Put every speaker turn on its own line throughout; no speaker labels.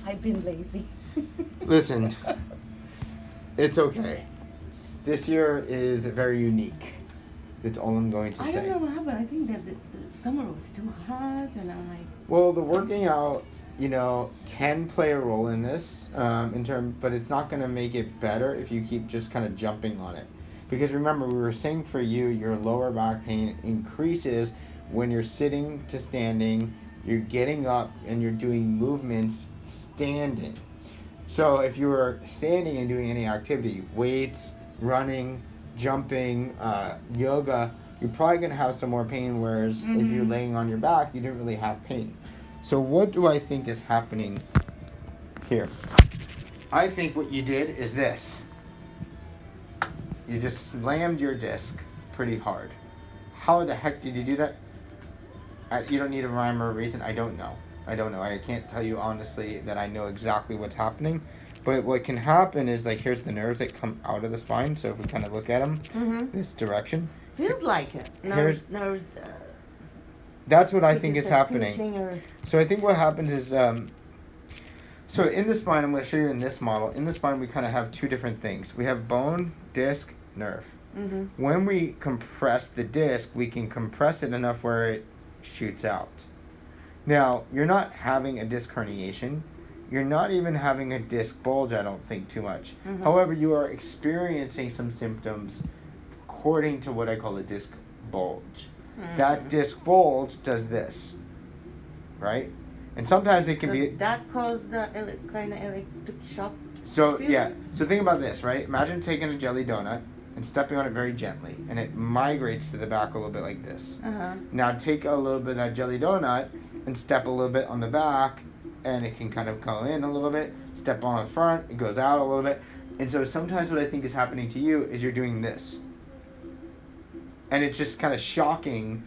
I've been lazy.
Listen, it's okay. This year is very unique. That's all I'm going to
I
say.
don't know what happened. I think that the summer was too hot, and I'm like,
Well, the working out, can play a role in this, but it's not going to make it better if you keep just kind of jumping on it. Because remember, we were saying for you, your lower back pain increases when you're sitting to standing, you're getting up, and you're doing movements standing. So if you were standing and doing any activity, weights, running, jumping, yoga, you're probably going to have some more pain, whereas if you're laying on your back, you didn't really have pain. So what do I think is happening here? I think what you did is this. You just slammed your disc pretty hard. How the heck did you do that? You don't need a rhyme or a reason. I don't know. I can't tell you honestly that I know exactly what's happening. But what can happen is, like, here's the nerves that come out of the spine. So if we kind of look at them, this direction.
feels like it. Nerves.
That's what I think is happening.
Or...
So I think what happens is, so in the spine, I'm going to show you in this model. In the spine, we kind of have two different things. We have bone, disc, nerve. When we compress the disc, we can compress it enough where it shoots out. Now, you're not having a disc herniation. You're not even having a disc bulge, I don't think, too much. However, you are experiencing some symptoms according to what I call a disc bulge. That disc bulge does this, right? And sometimes it can be...
That caused the kind of electric shock?
So, yeah. So think about this, right? Imagine taking a jelly donut and stepping on it very gently, and it migrates to the back a little bit like this. Now take a little bit of that jelly donut and step a little bit on the back, and it can kind of go in a little bit. Step on the front, it goes out a little bit. And so sometimes what I think is happening to you is you're doing this. And it's just kind of shocking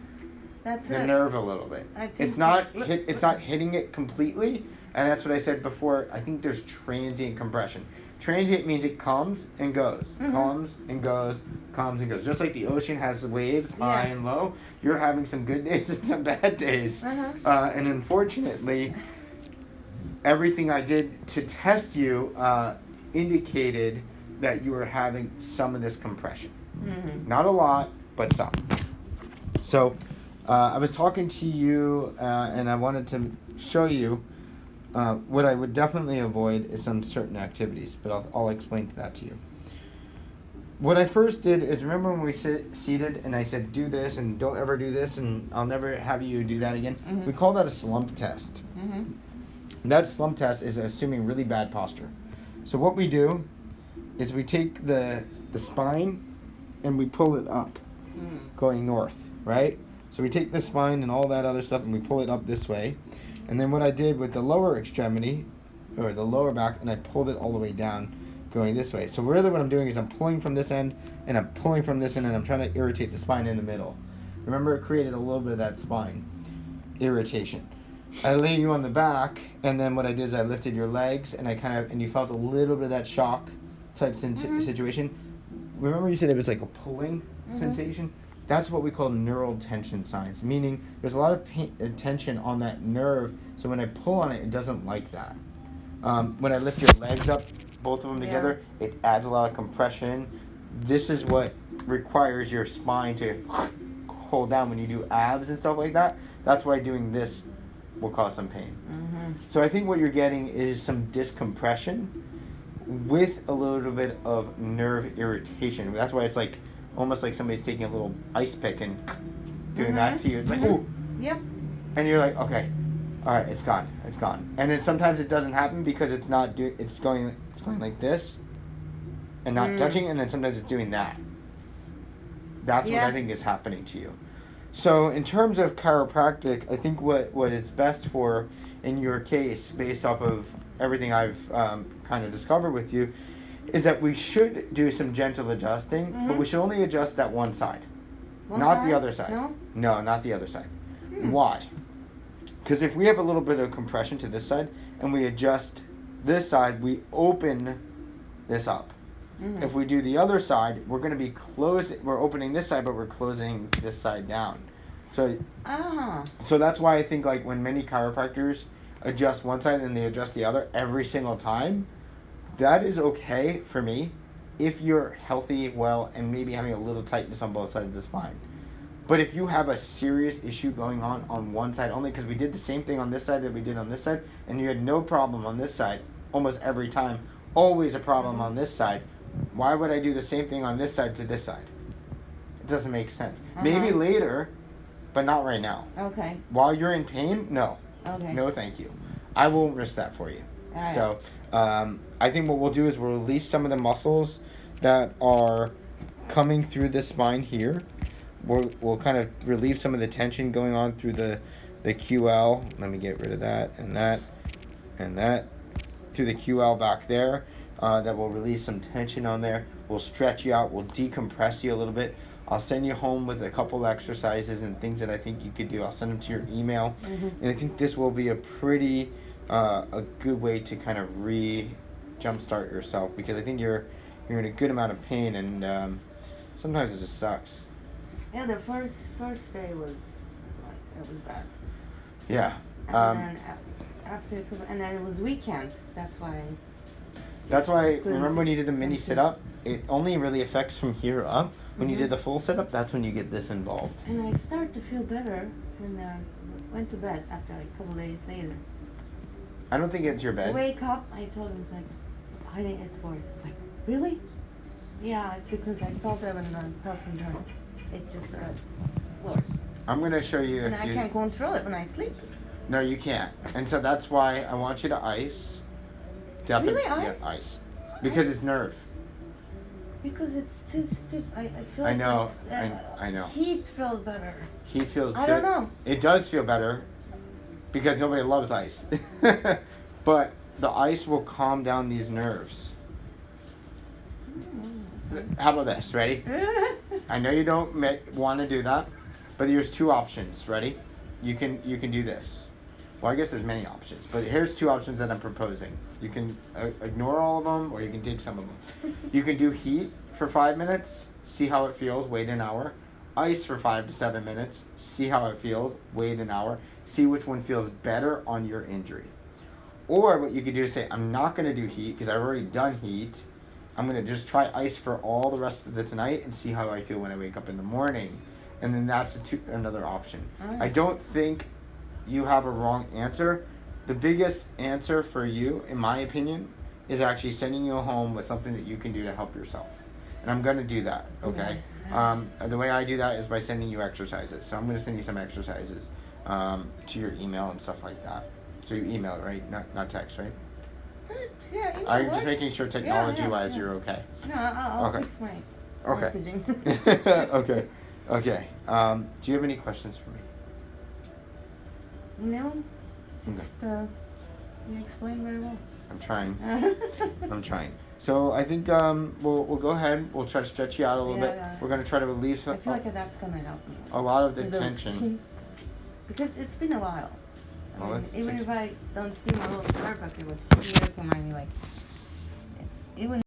the nerve a little bit. It's not hitting it completely, and that's what I said before. I think there's transient compression. Transient means it comes and goes, comes and goes, comes and goes. Just like the ocean has waves, high and low, you're having some good days and some bad days. And unfortunately, everything I did to test you indicated that you were having some of this compression. Not a lot, but some. So I was talking to you, and I wanted to show you what I would definitely avoid is some certain activities, but I'll explain that to you. What I first did is, remember when we seated and I said do this and don't ever do this and I'll never have you do that again? We call that a slump test. That slump test is assuming really bad posture. So what we do is we take the spine and we pull it up, going north, right? So we take the spine and all that other stuff and we pull it up this way. And then what I did with the lower extremity, or the lower back, and I pulled it all the way down, going this way. So really what I'm doing is I'm pulling from this end, and I'm pulling from this end, and I'm trying to irritate the spine in the middle. Remember, it created a little bit of that spine irritation. I lay you on the back, and then what I did is I lifted your legs, and and you felt a little bit of that shock type situation. Remember you said it was like a pulling sensation? That's what we call neural tension signs, meaning there's a lot of tension on that nerve, so when I pull on it, it doesn't like that. When I lift your legs up, both of them together, it adds a lot of compression. This is what requires your spine to hold down when you do abs and stuff like that. That's why doing this will cause some pain. So I think what you're getting is some discompression with a little bit of nerve irritation. That's why it's like almost like somebody's taking a little ice pick and doing that to you. It's like, ooh.
Yep.
And you're like, okay, all right, it's gone. And then sometimes it doesn't happen because it's not it's going like this and not touching, and then sometimes it's doing that. That's what I think is happening to you. So in terms of chiropractic, I think what it's best for in your case, based off of everything I've kind of discovered with you, is that we should do some gentle adjusting, but we should only adjust that one side. Not the other side. No, not the other side. Why? Because if we have a little bit of compression to this side and we adjust this side, we open this up. If we do the other side, we're going to be we're opening this side, but we're closing this side down. So that's why I think, like, when many chiropractors adjust one side and then they adjust the other every single time, that is okay for me if you're healthy, well, and maybe having a little tightness on both sides of the spine. But if you have a serious issue going on one side only, because we did the same thing on this side that we did on this side, and you had no problem on this side almost every time, always a problem on this side, why would I do the same thing on this side to this side? It doesn't make sense. Maybe later, but not right now.
Okay.
While you're in pain, no.
Okay.
No, thank you. I won't risk that for you.
All right.
So, I think what we'll do is we'll release some of the muscles that are coming through the spine here. We'll kind of relieve some of the tension going on through the QL. Let me get rid of that and that and that. Through the QL back there. That will release some tension on there. We'll stretch you out. We'll decompress you a little bit. I'll send you home with a couple exercises and things that I think you could do. I'll send them to your email. And I think this will be a pretty, a good way to kind of jumpstart yourself, because I think you're in a good amount of pain, and sometimes it just sucks.
Yeah, the first day was like, it was bad.
Yeah.
And then after, and then it was weekend. That's why.
Remember when you did the mini sit-up? It only really affects from here up. When you did the full sit-up, that's when you get this involved.
And I started to feel better, and went to bed after like a couple days later.
I don't think it's your bed.
I wake up, I told him, like, honey, it's worse. It's like, really? Yeah, it's because I felt that when the person turned. It just got worse.
I'm going to show you.
And I can't control it when I sleep.
No, you can't. And so that's why I want you to ice.
Really, ice?
Yeah, ice. Because it's nerve.
Because it's too stiff. I feel
I know.
like
I know.
Heat feels better.
Heat feels good.
I don't know.
It does feel better because nobody loves ice. But the ice will calm down these nerves. How about this? Ready? I know you don't want to do that, but there's two options. Ready? You can do this. Well, I guess there's many options, but here's two options that I'm proposing. You can ignore all of them, or you can take some of them. You can do heat for 5 minutes, see how it feels, wait an hour. Ice for 5 to 7 minutes, see how it feels, wait an hour. See which one feels better on your injury. Or what you could do is say, I'm not going to do heat because I've already done heat. I'm going to just try ice for all the rest of the tonight and see how I feel when I wake up in the morning. And then that's another option. I don't think you have a wrong answer. The biggest answer for you, in my opinion, is actually sending you home with something that you can do to help yourself. And I'm going to do that, okay? The way I do that is by sending you exercises. So I'm going to send you some exercises to your email and stuff like that. So you email it, right? Not text, right?
Yeah,
I'm just making sure technology-wise you're okay.
No, I'll
Okay.
fix my
Okay.
messaging.
Okay. Do you have any questions for me?
No, just you explain very well.
I'm trying. So I think we'll go ahead. We'll try to stretch you out a little bit.
Yeah.
We're gonna try to relieve
I feel like that's gonna help me.
a lot of the
Little
tension.
chin. Because it's been a while.
Well, it's
even
6
if I don't see my little scar bucket, which you remind me like, even